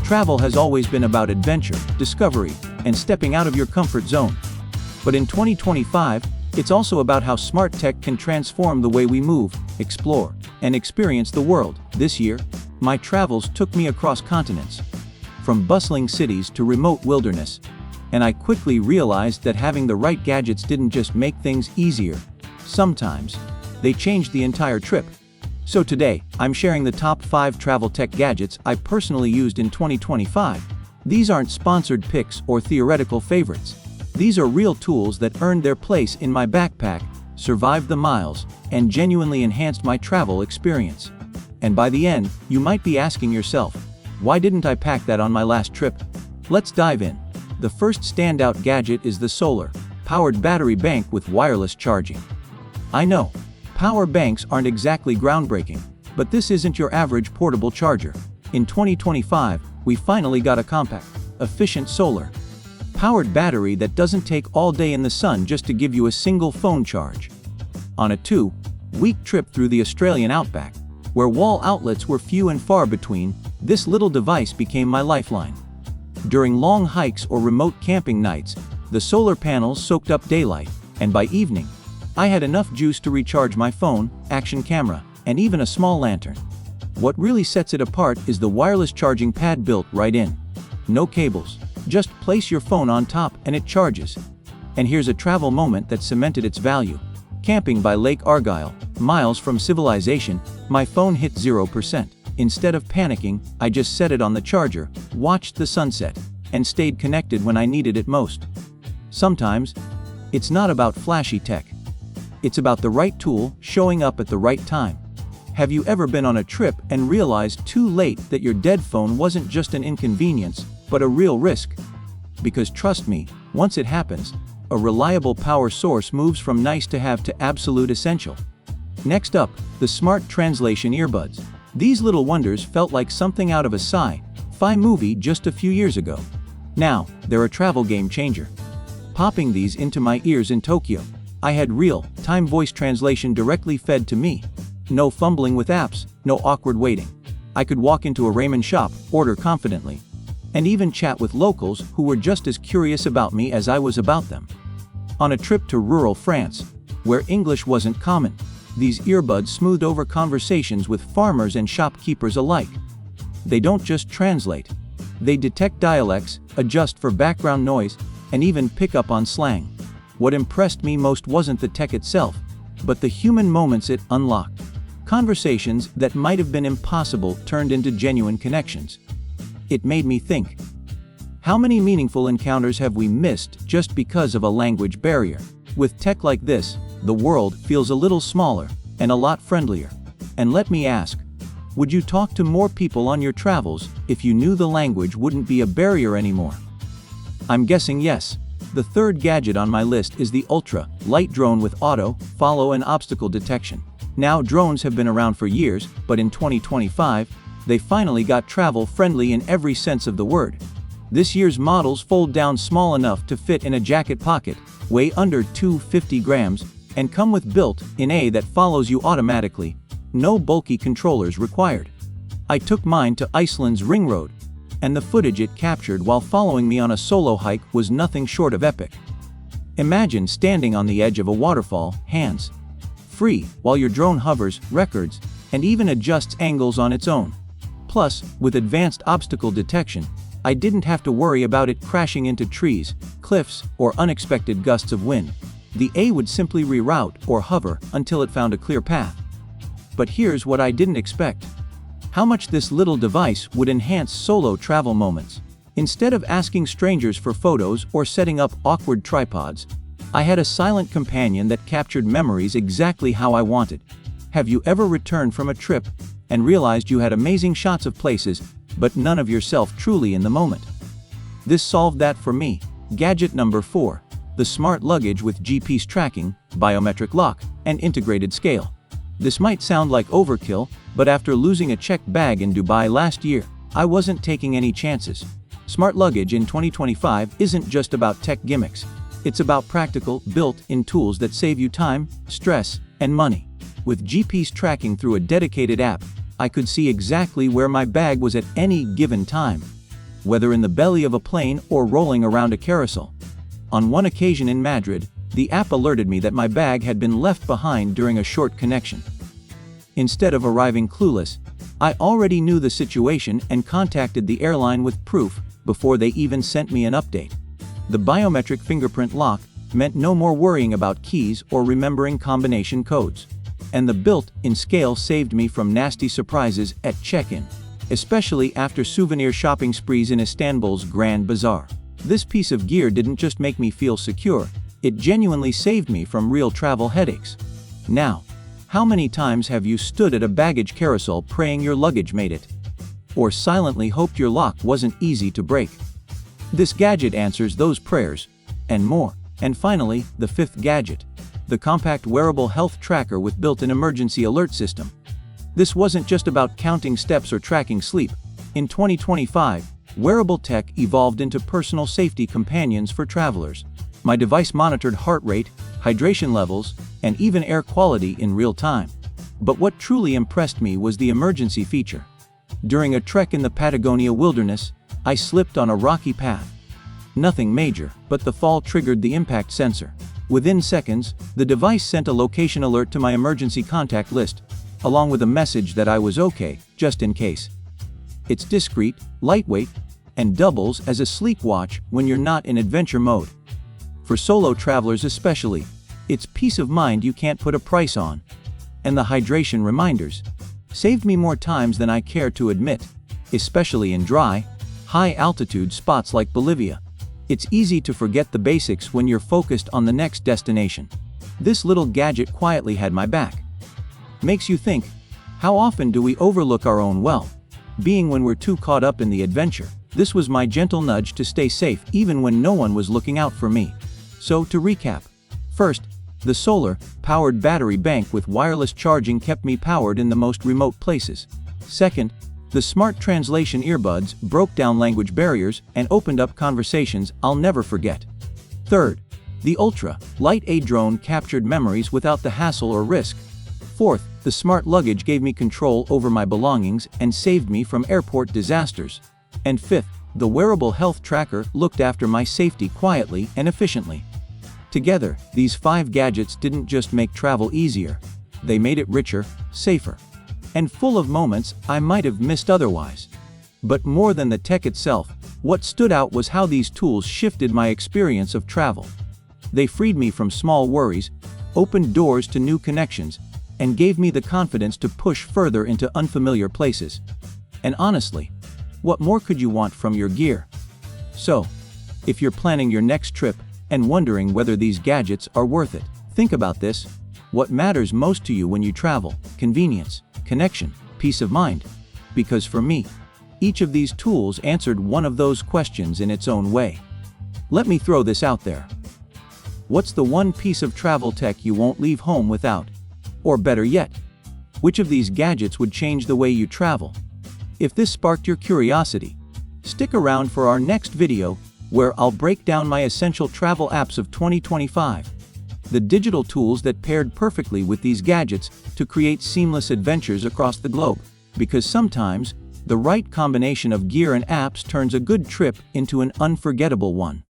Travel has always been about adventure, discovery, and stepping out of your comfort zone. But in 2025, it's also about how smart tech can transform the way we move, explore, and experience the world. This year, my travels took me across continents, from bustling cities to remote wilderness, and I quickly realized that having the right gadgets didn't just make things easier. Sometimes, they changed the entire trip. So today, I'm sharing the top 5 travel tech gadgets I personally used in 2025. These aren't sponsored picks or theoretical favorites. These are real tools that earned their place in my backpack, survived the miles, and genuinely enhanced my travel experience. And by the end, you might be asking yourself, why didn't I pack that on my last trip? Let's dive in. The first standout gadget is the solar-powered battery bank with wireless charging. I know, power banks aren't exactly groundbreaking, but this isn't your average portable charger. In 2025, we finally got a compact, efficient solar-powered battery that doesn't take all day in the sun just to give you a single phone charge. On a 2-week trip through the Australian outback, where wall outlets were few and far between, this little device became my lifeline. During long hikes or remote camping nights, the solar panels soaked up daylight, and by evening, I had enough juice to recharge my phone, action camera, and even a small lantern. What really sets it apart is the wireless charging pad built right in. No cables, just place your phone on top and it charges. And here's a travel moment that cemented its value. Camping by Lake Argyle, miles from civilization, my phone hit 0%. Instead of panicking, I just set it on the charger, watched the sunset, and stayed connected when I needed it most. Sometimes, it's not about flashy tech. It's about the right tool showing up at the right time. Have you ever been on a trip and realized too late that your dead phone wasn't just an inconvenience, but a real risk? Because trust me, once it happens, a reliable power source moves from nice to have to absolute essential. Next up, the smart translation earbuds. These little wonders felt like something out of a sci-fi movie just a few years ago. Now, they're a travel game changer. Popping these into my ears in Tokyo, I had real-time voice translation directly fed to me. No fumbling with apps, no awkward waiting. I could walk into a ramen shop, order confidently, and even chat with locals who were just as curious about me as I was about them. On a trip to rural France, where English wasn't common, these earbuds smoothed over conversations with farmers and shopkeepers alike. They don't just translate. They detect dialects, adjust for background noise, and even pick up on slang. What impressed me most wasn't the tech itself, but the human moments it unlocked. Conversations that might have been impossible turned into genuine connections. It made me think, how many meaningful encounters have we missed just because of a language barrier? With tech like this, the world feels a little smaller and a lot friendlier. And let me ask, would you talk to more people on your travels if you knew the language wouldn't be a barrier anymore? I'm guessing yes. The third gadget on my list is the ultra-light drone with auto, follow and obstacle detection. Now, drones have been around for years, but in 2025, they finally got travel-friendly in every sense of the word. This year's models fold down small enough to fit in a jacket pocket, weigh under 250 grams, and come with built-in AI that follows you automatically. No bulky controllers required. I took mine to Iceland's Ring Road, and the footage it captured while following me on a solo hike was nothing short of epic. Imagine standing on the edge of a waterfall, hands-free, while your drone hovers, records, and even adjusts angles on its own. Plus, with advanced obstacle detection, I didn't have to worry about it crashing into trees, cliffs, or unexpected gusts of wind. The AI would simply reroute or hover until it found a clear path. But here's what I didn't expect. How much this little device would enhance solo travel moments. Instead of asking strangers for photos or setting up awkward tripods, I had a silent companion that captured memories exactly how I wanted. Have you ever returned from a trip and realized you had amazing shots of places, but none of yourself truly in the moment? This solved that for me. Gadget number 4. The smart luggage with GPS tracking, biometric lock, and integrated scale. This might sound like overkill, but after losing a checked bag in Dubai last year, I wasn't taking any chances. Smart luggage in 2025 isn't just about tech gimmicks. It's about practical, built-in tools that save you time, stress, and money. With GPS tracking through a dedicated app, I could see exactly where my bag was at any given time. whether in the belly of a plane or rolling around a carousel. On one occasion in Madrid, the app alerted me that my bag had been left behind during a short connection. Instead of arriving clueless, I already knew the situation and contacted the airline with proof before they even sent me an update. The biometric fingerprint lock meant no more worrying about keys or remembering combination codes. And the built-in scale saved me from nasty surprises at check-in, especially after souvenir shopping sprees in Istanbul's Grand Bazaar. This piece of gear didn't just make me feel secure, it genuinely saved me from real travel headaches. Now, how many times have you stood at a baggage carousel praying your luggage made it? Or silently hoped your lock wasn't easy to break? This gadget answers those prayers, and more. And finally, the fifth gadget. The compact wearable health tracker with built-in emergency alert system. This wasn't just about counting steps or tracking sleep. In 2025, wearable tech evolved into personal safety companions for travelers. My device monitored heart rate, hydration levels, and even air quality in real time. But what truly impressed me was the emergency feature. During a trek in the Patagonia wilderness, I slipped on a rocky path. Nothing major, but the fall triggered the impact sensor. Within seconds, the device sent a location alert to my emergency contact list, along with a message that I was okay, just in case. It's discreet, lightweight, and doubles as a sleep watch when you're not in adventure mode. For solo travelers especially, it's peace of mind you can't put a price on. And the hydration reminders saved me more times than I care to admit, especially in dry, high-altitude spots like Bolivia. It's easy to forget the basics when you're focused on the next destination. This little gadget quietly had my back. Makes you think, how often do we overlook our own well-being when we're too caught up in the adventure? This was my gentle nudge to stay safe even when no one was looking out for me. So to recap, first, the solar-powered battery bank with wireless charging kept me powered in the most remote places. Second, the smart translation earbuds broke down language barriers and opened up conversations I'll never forget. Third, the ultra-light drone captured memories without the hassle or risk. Fourth, the smart luggage gave me control over my belongings and saved me from airport disasters. And fifth, the wearable health tracker looked after my safety quietly and efficiently. Together, these 5 gadgets didn't just make travel easier, they made it richer, safer, and full of moments I might have missed otherwise. But more than the tech itself, what stood out was how these tools shifted my experience of travel. They freed me from small worries, opened doors to new connections, and gave me the confidence to push further into unfamiliar places. And honestly, what more could you want from your gear? So, if you're planning your next trip and wondering whether these gadgets are worth it, think about this. What matters most to you when you travel? Convenience, connection, peace of mind? Because for me, each of these tools answered one of those questions in its own way. Let me throw this out there. What's the one piece of travel tech you won't leave home without? Or better yet, which of these gadgets would change the way you travel? If this sparked your curiosity, stick around for our next video, where I'll break down my essential travel apps of 2025. The digital tools that paired perfectly with these gadgets to create seamless adventures across the globe. Because sometimes, the right combination of gear and apps turns a good trip into an unforgettable one.